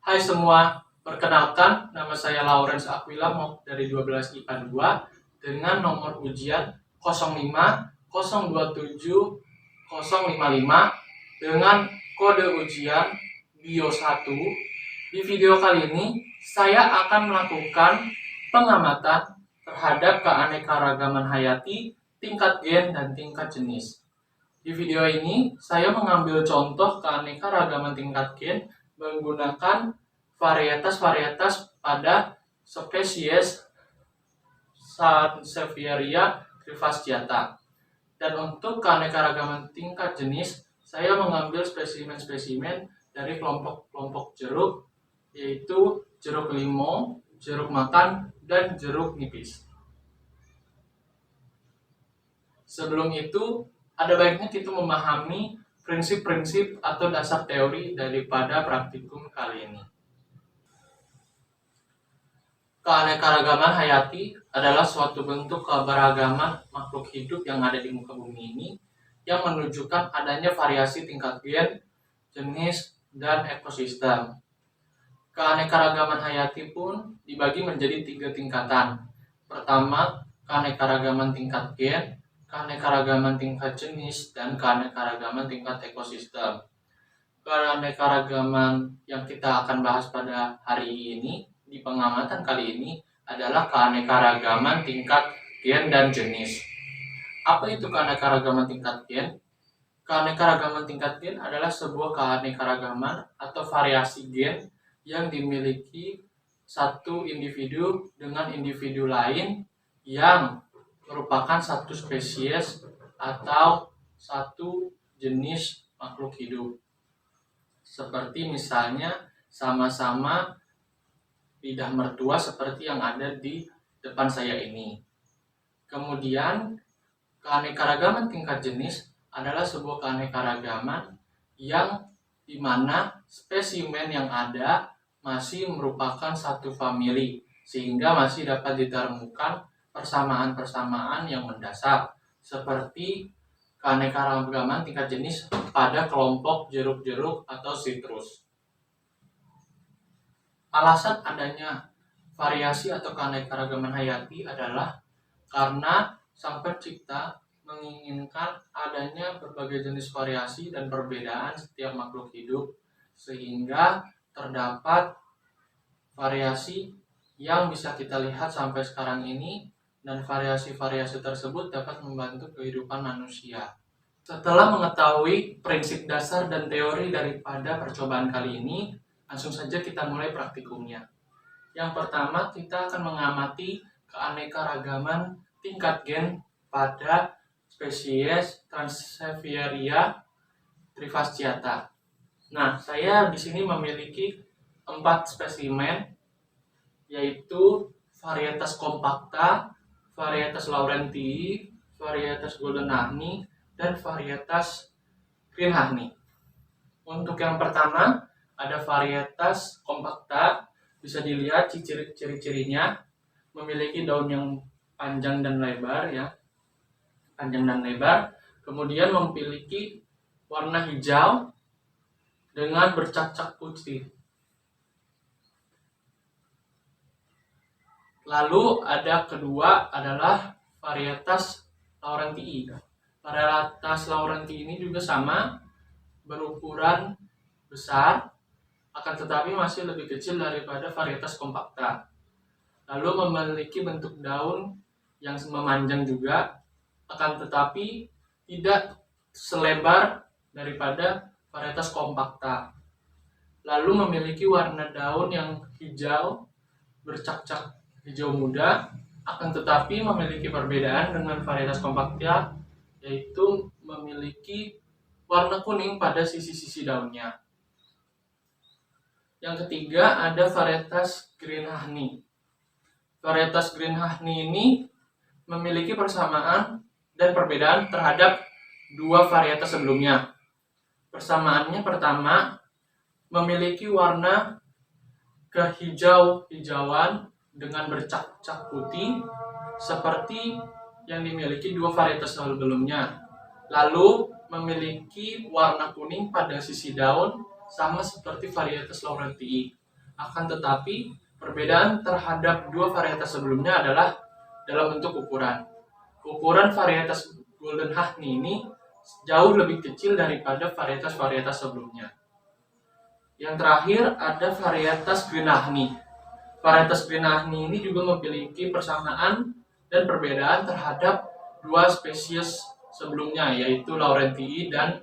Hai semua, perkenalkan nama saya Lawrence Aquila dari 12 IPA 2 dengan nomor ujian 05 027 055 dengan kode ujian Bio 1. Di video kali ini saya akan melakukan pengamatan terhadap keanekaragaman hayati, tingkat gen dan tingkat jenis. Di video ini saya mengambil contoh keanekaragaman tingkat gen menggunakan varietas-varietas pada spesies Sansevieria trifasciata. Dan untuk keanekaragaman tingkat jenis, saya mengambil spesimen-spesimen dari kelompok-kelompok jeruk, yaitu jeruk limau, jeruk makan, dan jeruk nipis. Sebelum itu, ada baiknya kita memahami prinsip-prinsip atau dasar teori daripada praktikum kali ini. Keanekaragaman hayati adalah suatu bentuk keberagaman makhluk hidup yang ada di muka bumi ini yang menunjukkan adanya variasi tingkat gen, jenis, dan ekosistem. Keanekaragaman hayati pun dibagi menjadi 3 tingkatan. Pertama, keanekaragaman tingkat gen, keanekaragaman tingkat jenis, dan keanekaragaman tingkat ekosistem. Keanekaragaman yang kita akan bahas pada hari ini di pengamatan kali ini adalah keanekaragaman tingkat gen dan jenis. Apa itu keanekaragaman tingkat gen? Keanekaragaman tingkat gen adalah sebuah keanekaragaman atau variasi gen yang dimiliki satu individu dengan individu lain yang merupakan satu spesies atau satu jenis makhluk hidup. Seperti misalnya sama-sama lidah mertua seperti yang ada di depan saya ini. Kemudian keanekaragaman tingkat jenis adalah sebuah keanekaragaman yang dimana spesimen yang ada masih merupakan satu famili, sehingga masih dapat ditemukan persamaan-persamaan yang mendasar, seperti keanekaragaman tingkat jenis pada kelompok jeruk-jeruk atau sitrus. Alasan adanya variasi atau keanekaragaman hayati adalah karena Sang Pencipta menginginkan adanya berbagai jenis variasi dan perbedaan setiap makhluk hidup, sehingga terdapat variasi yang bisa kita lihat sampai sekarang ini, dan variasi-variasi tersebut dapat membantu kehidupan manusia. Setelah mengetahui prinsip dasar dan teori daripada percobaan kali ini, langsung saja kita mulai praktikumnya. Yang pertama, kita akan mengamati keanekaragaman tingkat gen pada spesies Sansevieria trifasciata. Nah, saya di sini memiliki 4 spesimen, yaitu varietas compacta, varietas laurentii, varietas golden honey, dan varietas green honey. Untuk yang pertama, ada varietas compacta. Bisa dilihat ciri-cirinya, memiliki daun yang panjang dan lebar ya. Panjang dan lebar. Kemudian memiliki warna hijau dengan bercak-cak putih. Lalu ada kedua adalah varietas laurentii. Varietas laurentii ini juga sama, berukuran besar, akan tetapi masih lebih kecil daripada varietas compacta. Lalu memiliki bentuk daun yang memanjang juga, akan tetapi tidak selebar daripada varietas compacta. Lalu memiliki warna daun yang hijau, bercak-cak hijau muda, akan tetapi memiliki perbedaan dengan varietas compacta, yaitu memiliki warna kuning pada sisi-sisi daunnya. Yang ketiga ada varietas green honey. Varietas green honey ini memiliki persamaan dan perbedaan terhadap 2 varietas sebelumnya. Persamaannya pertama, memiliki warna kehijau-hijauan dengan bercak-cak putih seperti yang dimiliki 2 varietas sebelumnya. Lalu memiliki warna kuning pada sisi daun sama seperti varietas laurentii. Akan tetapi, perbedaan terhadap dua varietas sebelumnya adalah dalam bentuk ukuran. Ukuran varietas Golden Honey ini jauh lebih kecil daripada varietas-varietas sebelumnya. Yang terakhir ada varietas Green Honey. Varietas Green Honey ini juga memiliki persamaan dan perbedaan terhadap dua spesies sebelumnya, yaitu Laurentii dan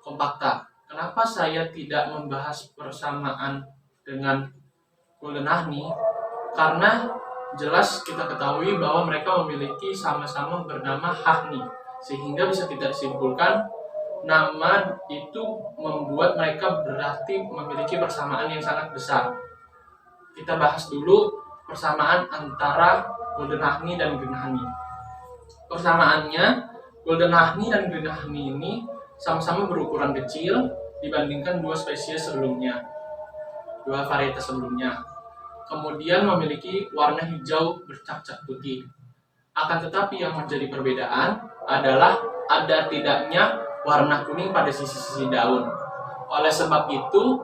Compacta. Kenapa saya tidak membahas persamaan dengan Golden Honey? Karena jelas kita ketahui bahwa mereka memiliki sama-sama bernama Honey, sehingga bisa kita simpulkan nama itu membuat mereka berarti memiliki persamaan yang sangat besar. Kita bahas dulu persamaan antara Golden Honey dan Green Honey. Persamaannya, Golden Honey dan Green Honey ini sama-sama berukuran kecil dibandingkan dua spesies sebelumnya, dua varietas sebelumnya. Kemudian memiliki warna hijau bercak-cak putih. Akan tetapi yang menjadi perbedaan adalah ada tidaknya warna kuning pada sisi-sisi daun. Oleh sebab itu,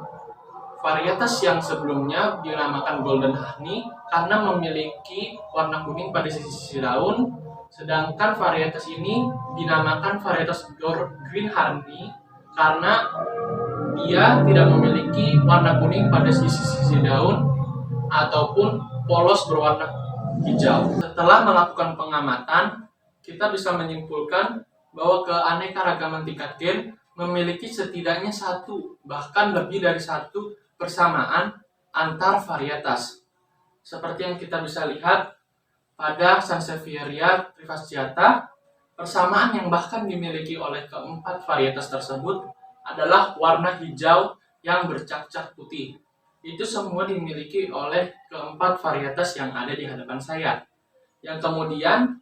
varietas yang sebelumnya dinamakan Golden Honey karena memiliki warna kuning pada sisi-sisi daun, sedangkan varietas ini dinamakan varietas Green Honey karena dia tidak memiliki warna kuning pada sisi-sisi daun ataupun polos berwarna hijau. Setelah melakukan pengamatan, kita bisa menyimpulkan bahwa keanekaragaman tingkat gen memiliki setidaknya satu, bahkan lebih dari satu persamaan antar varietas. Seperti yang kita bisa lihat pada Sansevieria trifasciata, persamaan yang bahkan dimiliki oleh keempat varietas tersebut adalah warna hijau yang bercak-cak putih. Itu semua dimiliki oleh keempat varietas yang ada di hadapan saya. Yang kemudian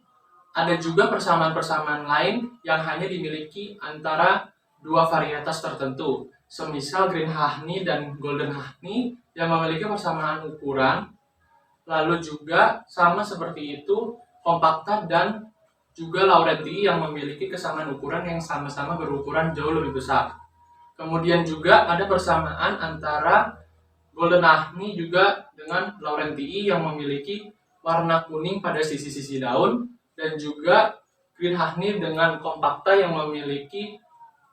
ada juga persamaan-persamaan lain yang hanya dimiliki antara dua varietas tertentu, semisal Green Honey dan Golden Honey yang memiliki persamaan ukuran. Lalu juga sama seperti itu Compacta dan juga Laurentii yang memiliki kesamaan ukuran yang sama-sama berukuran jauh lebih besar. Kemudian juga ada persamaan antara Golden Honey juga dengan Laurentii yang memiliki warna kuning pada sisi-sisi daun, dan juga Green Honey dengan Compacta yang memiliki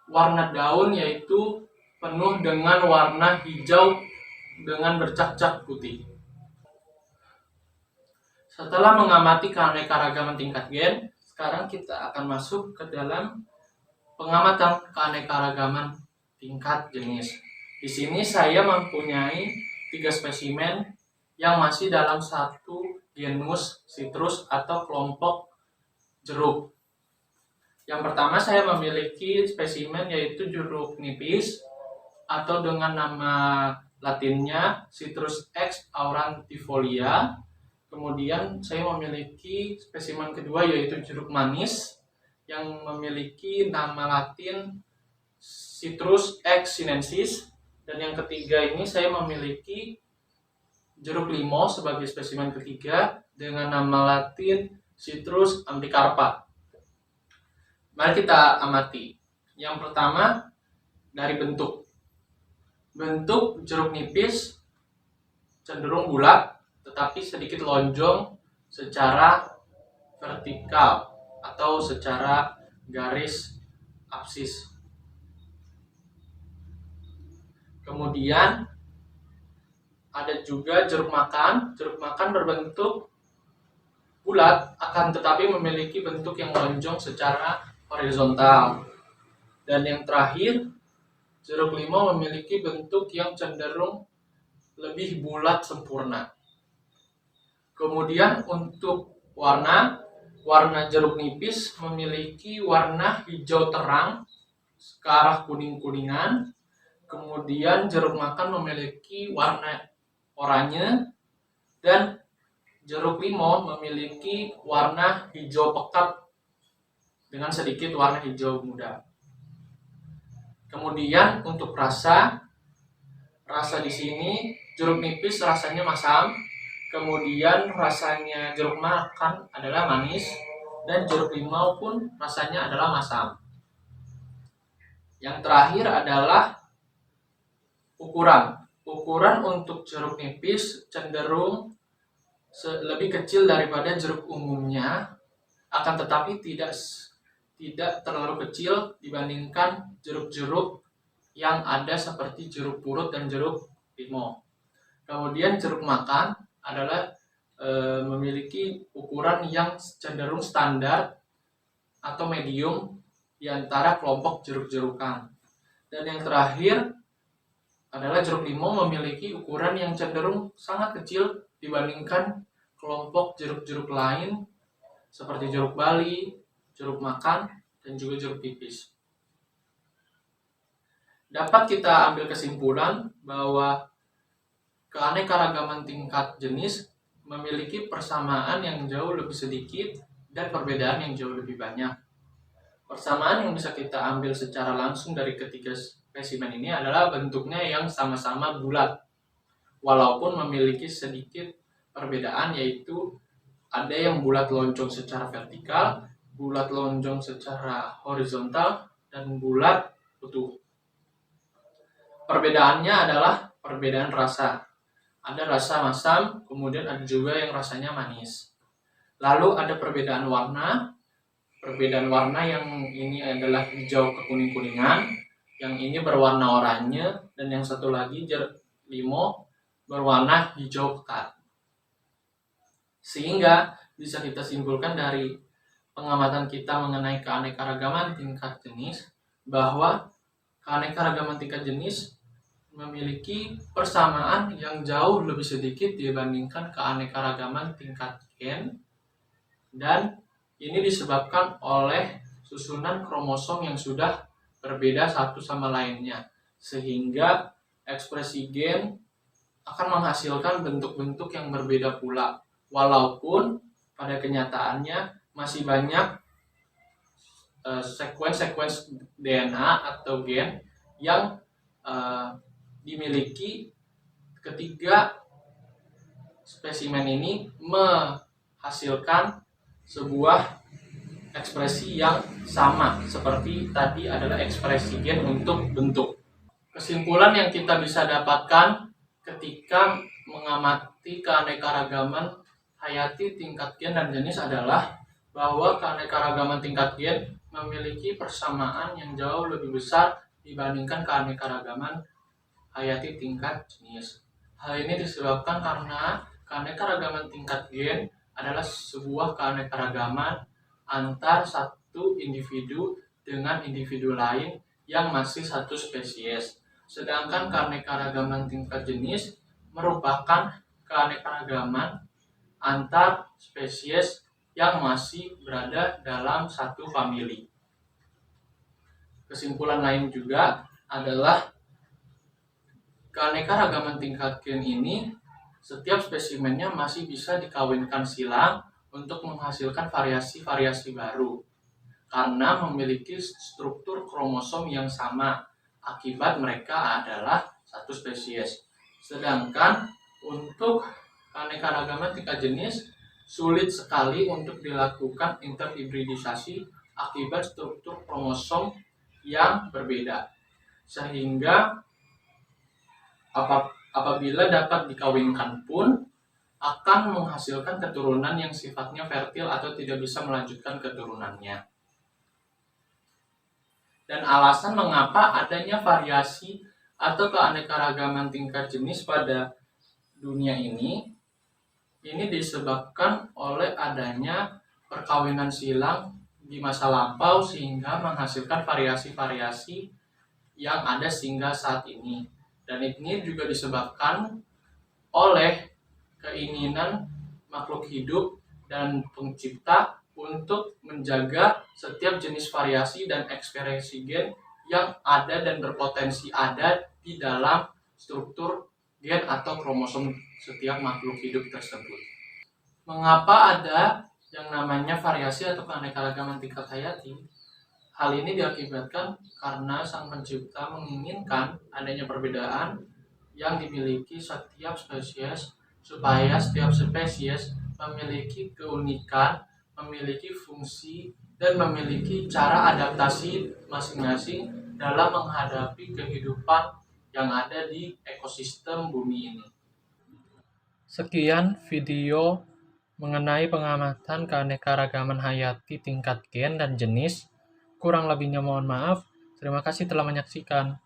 warna daun yaitu penuh dengan warna hijau dengan bercak-cak putih. Setelah mengamati keanekaragaman tingkat gen, sekarang kita akan masuk ke dalam pengamatan keanekaragaman tingkat jenis. Di sini saya mempunyai 3 spesimen yang masih dalam satu genus citrus atau kelompok jeruk. Yang pertama saya memiliki spesimen yaitu jeruk nipis atau dengan nama latinnya Citrus X aurantifolia. Kemudian saya memiliki spesimen kedua yaitu jeruk manis yang memiliki nama latin Citrus X sinensis. Dan yang ketiga ini saya memiliki jeruk limau sebagai spesimen ketiga dengan nama latin Citrus ambicarpa. Mari kita amati. Yang pertama dari bentuk. Bentuk jeruk nipis cenderung bulat tetapi sedikit lonjong secara vertikal atau secara garis apsis. Kemudian ada juga jeruk makan. Jeruk makan berbentuk bulat akan tetapi memiliki bentuk yang lonjong secara horizontal. Dan yang terakhir, jeruk limau memiliki bentuk yang cenderung lebih bulat sempurna. Kemudian untuk warna jeruk nipis memiliki warna hijau terang ke arah kuning-kuningan. Kemudian jeruk makan memiliki warna oranye dan jeruk limau memiliki warna hijau pekat dengan sedikit warna hijau muda. Kemudian untuk rasa di sini jeruk nipis rasanya masam, kemudian rasanya jeruk makan adalah manis dan jeruk limau pun rasanya adalah masam. Yang terakhir adalah ukuran. Ukuran untuk jeruk nipis cenderung lebih kecil daripada jeruk umumnya, akan tetapi tidak terlalu kecil dibandingkan jeruk-jeruk yang ada seperti jeruk purut dan jeruk limau. Kemudian jeruk makan adalah memiliki ukuran yang cenderung standar atau medium di antara kelompok jeruk-jerukan. Dan yang terakhir adalah jeruk limau memiliki ukuran yang cenderung sangat kecil dibandingkan kelompok jeruk-jeruk lain seperti jeruk bali, jeruk makan, dan juga jeruk nipis. Dapat kita ambil kesimpulan bahwa keanekaragaman tingkat jenis memiliki persamaan yang jauh lebih sedikit dan perbedaan yang jauh lebih banyak. Persamaan yang bisa kita ambil secara langsung dari ketiga spesimen ini adalah bentuknya yang sama-sama bulat, walaupun memiliki sedikit perbedaan, yaitu ada yang bulat lonjong secara vertikal, bulat lonjong secara horizontal, dan bulat utuh. Perbedaannya adalah perbedaan rasa. Ada rasa masam, kemudian ada juga yang rasanya manis. Lalu ada perbedaan warna. Perbedaan warna yang ini adalah hijau kekuning-kuningan, yang ini berwarna oranye, dan yang satu lagi jeruk limau berwarna hijau pekat. Sehingga bisa kita simpulkan dari pengamatan kita mengenai keanekaragaman tingkat jenis bahwa keanekaragaman tingkat jenis memiliki persamaan yang jauh lebih sedikit dibandingkan keanekaragaman tingkat gen, dan ini disebabkan oleh susunan kromosom yang sudah berbeda satu sama lainnya, sehingga ekspresi gen akan menghasilkan bentuk-bentuk yang berbeda pula, walaupun pada kenyataannya masih banyak sekuens DNA atau gen yang dimiliki ketiga spesimen ini menghasilkan sebuah ekspresi yang sama seperti tadi adalah ekspresi gen untuk bentuk. Kesimpulan yang kita bisa dapatkan ketika mengamati keanekaragaman hayati tingkat gen dan jenis adalah bahwa keanekaragaman tingkat gen memiliki persamaan yang jauh lebih besar dibandingkan keanekaragaman hayati tingkat jenis. Hal ini disebabkan karena keanekaragaman tingkat gen adalah sebuah keanekaragaman antar satu individu dengan individu lain yang masih satu spesies. Sedangkan keanekaragaman tingkat jenis merupakan keanekaragaman antar spesies yang masih berada dalam satu famili. Kesimpulan lain juga adalah keanekaragaman tingkat gen ini setiap spesimennya masih bisa dikawinkan silang untuk menghasilkan variasi-variasi baru karena memiliki struktur kromosom yang sama akibat mereka adalah satu spesies. Sedangkan untuk keanekaragaman tingkat jenis sulit sekali untuk dilakukan interhibridisasi akibat struktur kromosom yang berbeda, sehingga apabila dapat dikawinkan pun akan menghasilkan keturunan yang sifatnya fertil atau tidak bisa melanjutkan keturunannya. Dan alasan mengapa adanya variasi atau keanekaragaman tingkat jenis pada dunia ini disebabkan oleh adanya perkawinan silang di masa lampau sehingga menghasilkan variasi-variasi yang ada sehingga saat ini. Dan ini juga disebabkan oleh keinginan makhluk hidup dan pencipta untuk menjaga setiap jenis variasi dan ekspresi gen yang ada dan berpotensi ada di dalam struktur gen atau kromosom setiap makhluk hidup tersebut. Mengapa ada yang namanya variasi atau keanekaragaman tingkat hayati? Hal ini diakibatkan karena sang pencipta menginginkan adanya perbedaan yang dimiliki setiap spesies supaya setiap spesies memiliki keunikan, memiliki fungsi, dan memiliki cara adaptasi masing-masing dalam menghadapi kehidupan yang ada di ekosistem bumi ini. Sekian video mengenai pengamatan keanekaragaman hayati tingkat gen dan jenis. Kurang lebihnya mohon maaf. Terima kasih telah menyaksikan.